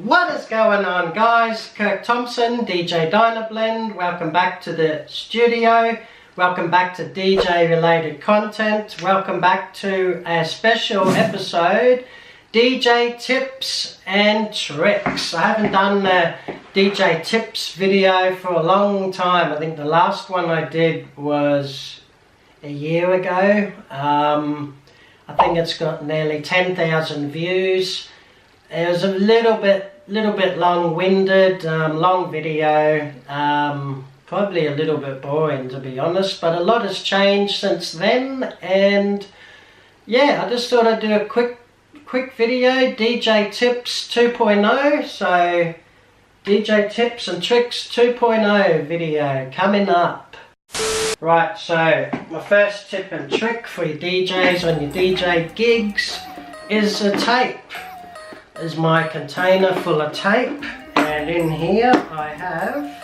What is going on, guys? Kirk Thompson, DJ Dynablend. Welcome back to the studio. Welcome back to DJ related content. Welcome back to a special episode, DJ tips and tricks. I haven't done a DJ tips video for a long time. I think the last one I did was a year ago. I think it's got nearly 10,000 views. It was a little bit long-winded, long video, probably a little bit boring to be honest, but a lot has changed since then, and yeah, I just thought I'd do a quick video, DJ Tips 2.0, so DJ Tips and Tricks 2.0 video coming up. Right, so my first tip and trick for your DJs on your DJ gigs is a tape. Is my container full of tape, and in here I have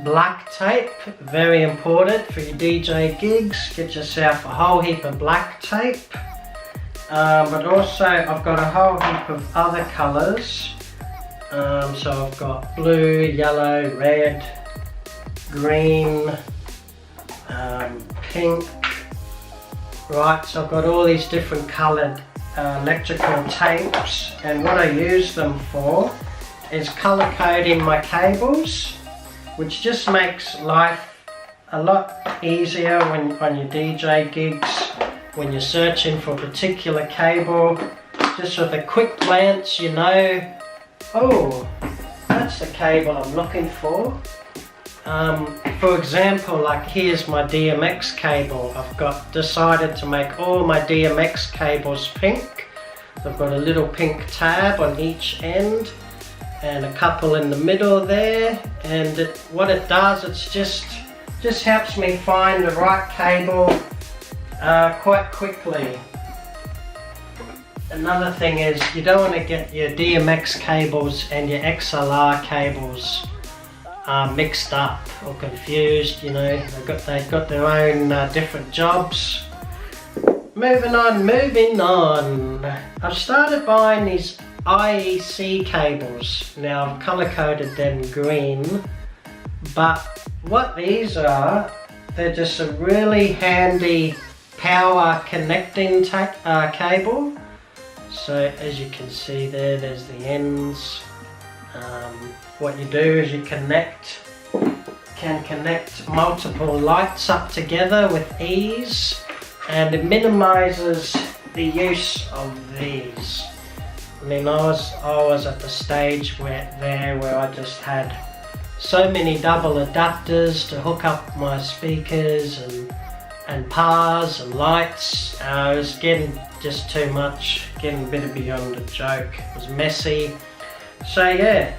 black tape, very important for your DJ gigs. Get yourself a whole heap of black tape, but also I've got a whole heap of other colours, so I've got blue, yellow, red, green, pink. Right, so I've got all these different coloured electrical tapes, and what I use them for is color coding my cables, which just makes life a lot easier when on your DJ gigs, when you're searching for a particular cable. Just with a quick glance you know, oh, that's the cable I'm looking for. For example, like here's my DMX cable. I've decided to make all my DMX cables pink. I've got a little pink tab on each end and a couple in the middle there, and what it does, it's just helps me find the right cable quite quickly. Another thing is, you don't want to get your DMX cables and your XLR cables mixed up or confused, you know. They've got their own different jobs. Moving on. I've started buying these IEC cables. Now I've color coded them green, but what these are, they're just a really handy power connecting cable. So as you can see there's the ends. What you do is you can connect multiple lights up together with ease, and it minimizes the use of these. I mean, I was at the stage where I just had so many double adapters to hook up my speakers and pars and lights. It was getting just too much, getting a bit beyond a joke. It was messy. So yeah,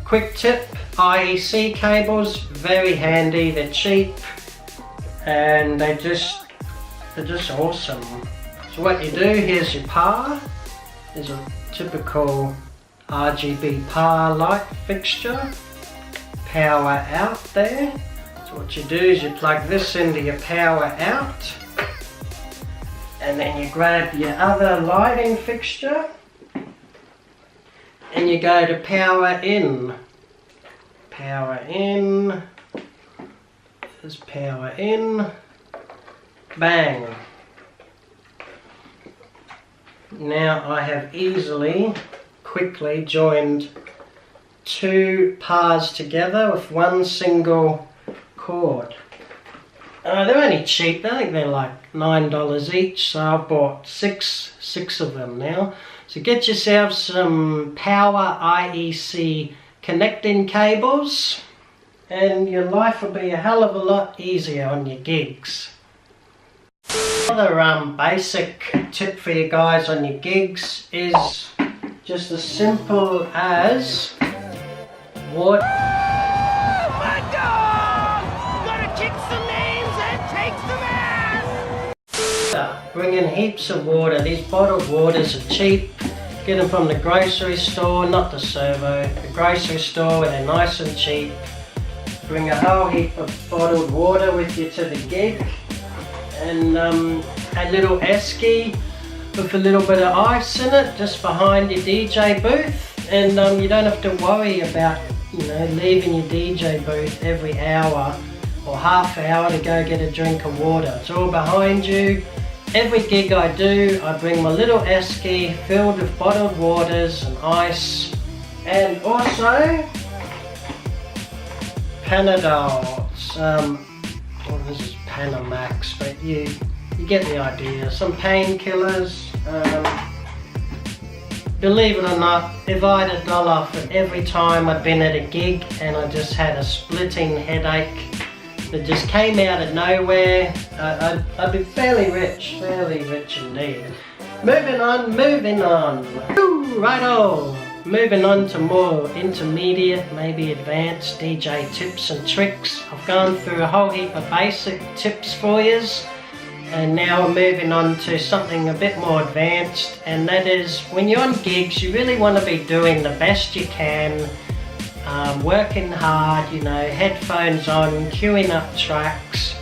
quick tip, IEC cables, very handy, they're cheap, and they're just awesome. So what you do, here's your par. There's a typical RGB par light fixture, power out there. So what you do is you plug this into your power out, and then you grab your other lighting fixture and you go to power in. Power in. There's power in. Bang. Now I have quickly joined two pars together with one single cord. They're only cheap. I think they're like $9 each, so I bought six of them now. So get yourself some power IEC connecting cables, and your life will be a hell of a lot easier on your gigs. Another basic tip for you guys on your gigs is just as simple as water. My dog! Gonna kick some names and take some ass! Bring in heaps of water. These bottled waters are cheap. Get them from the grocery store, not the servo, the grocery store, where they're nice and cheap. Bring a whole heap of bottled water with you to the gig, and a little esky with a little bit of ice in it just behind your DJ booth, and you don't have to worry about, you know, leaving your DJ booth every hour or half hour to go get a drink of water. It's all behind you. Every gig I do, I bring my little esky filled with bottled waters and ice, and also Panadol. Well, this is Panamax, but you get the idea. Some painkillers. Believe it or not, if I had $1 for every time I'd been at a gig and I just had a splitting headache that just came out of nowhere, I'd be fairly rich indeed. Moving on. Woo, righto. Moving on to more intermediate, maybe advanced DJ tips and tricks. I've gone through a whole heap of basic tips for yous, and now we're moving on to something a bit more advanced, and that is when you're on gigs, you really want to be doing the best you can, working hard, you know, headphones on, queuing up tracks,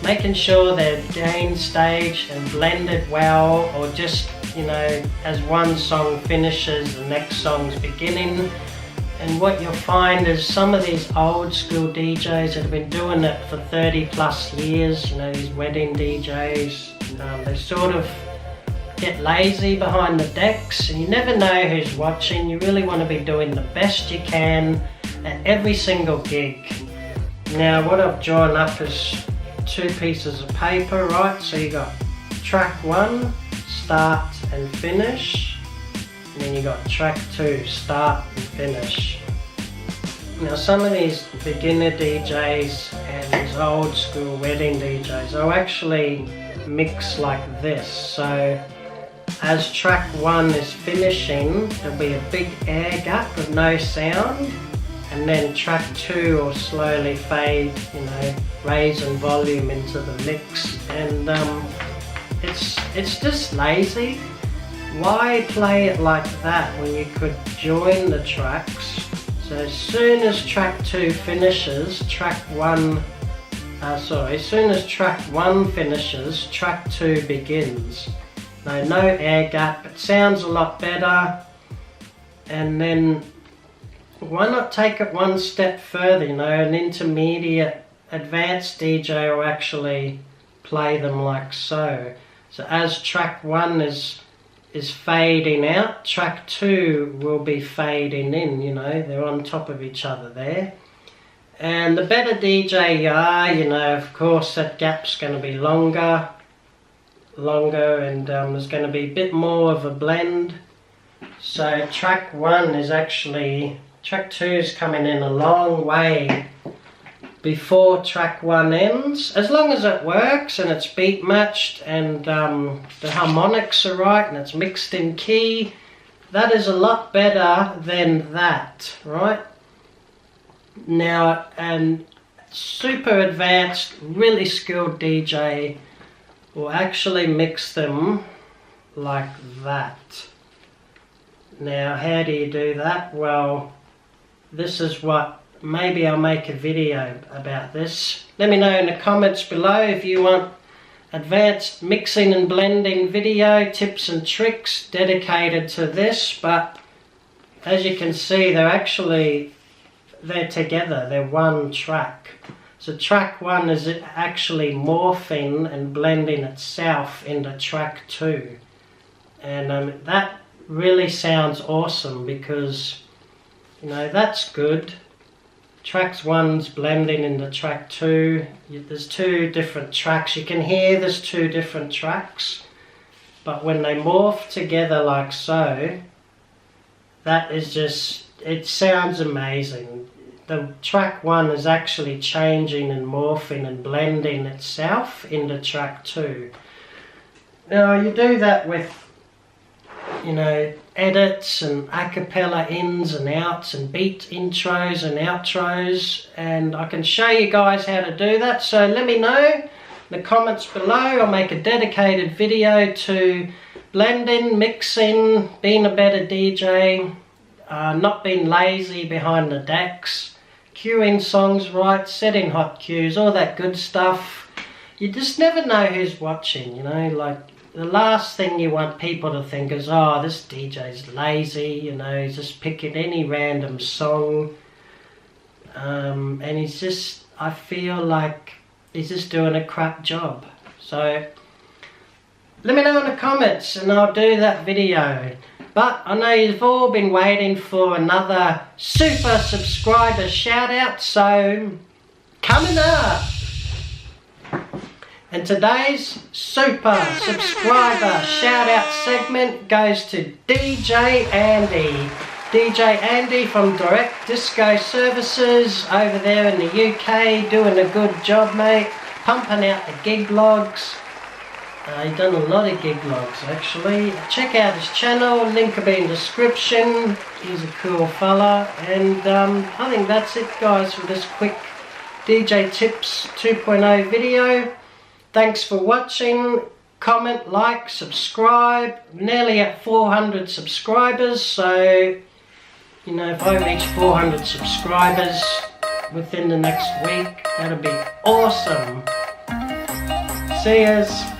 making sure they're gain staged and blended well, or just, you know, as one song finishes, the next song's beginning. And what you'll find is some of these old school DJs that have been doing it for 30 plus years, you know, these wedding DJs, they sort of get lazy behind the decks, and you never know who's watching. You really want to be doing the best you can at every single gig. Now what I've drawn up is 2 pieces of paper, right? So you got track 1, start and finish, and then you got track 2, start and finish. Now some of these beginner DJs and these old school wedding DJs, I'll actually mix like this. So as track 1 is finishing, there'll be a big air gap with no sound, and then track 2 will slowly fade, you know, raise in volume into the mix, and it's just lazy. Why play it like that when you could join the tracks? So as soon as track 2 finishes, as soon as track 1 finishes, track 2 begins. No air gap, it sounds a lot better. And then why not take it one step further, you know, an intermediate advanced DJ will actually play them like so. So as track 1 is fading out, track 2 will be fading in, you know, they're on top of each other there. And the better DJ you are, you know, of course that gap's going to be longer, and there's going to be a bit more of a blend. So track 2 is coming in a long way before track 1 ends. As long as it works and it's beat matched and the harmonics are right and it's mixed in key, that is a lot better than that, right? Now, and super advanced, really skilled DJ will actually mix them like that. Now, how do you do that? Well, this is what, maybe I'll make a video about this. Let me know in the comments below if you want advanced mixing and blending video tips and tricks dedicated to this. But as you can see, they're together, they're one track. So track 1 is actually morphing and blending itself into track 2. And that really sounds awesome because, you know, that's good. Track 1's blending into track 2. There's 2 different tracks. You can hear there's 2 different tracks. But when they morph together like so, that is just, it sounds amazing. The track 1 is actually changing and morphing and blending itself into track 2. Now you do that with, you know, edits and a cappella ins and outs and beat intros and outros, and I can show you guys how to do that. So let me know in the comments below. I'll make a dedicated video to blending, mixing, being a better DJ, not being lazy behind the decks, queuing songs right, setting hot cues, all that good stuff. You just never know who's watching, you know, like the last thing you want people to think is, oh, this DJ's lazy, you know, he's just picking any random song. And he's just, I feel like he's just doing a crap job. So let me know in the comments and I'll do that video. But I know you've all been waiting for another super subscriber shout out, so coming up. And today's super subscriber shout out segment goes to DJ Andy. DJ Andy from Direct Disco Services over there in the UK, doing a good job, mate. Pumping out the gig logs. He's done a lot of gig logs actually. Check out his channel, link will be in the description. He's a cool fella. And I think that's it, guys, for this quick DJ Tips 2.0 video. Thanks for watching. Comment, like, subscribe. Nearly at 400 subscribers, so you know, if I reach 400 subscribers within the next week, that'll be awesome. See yas.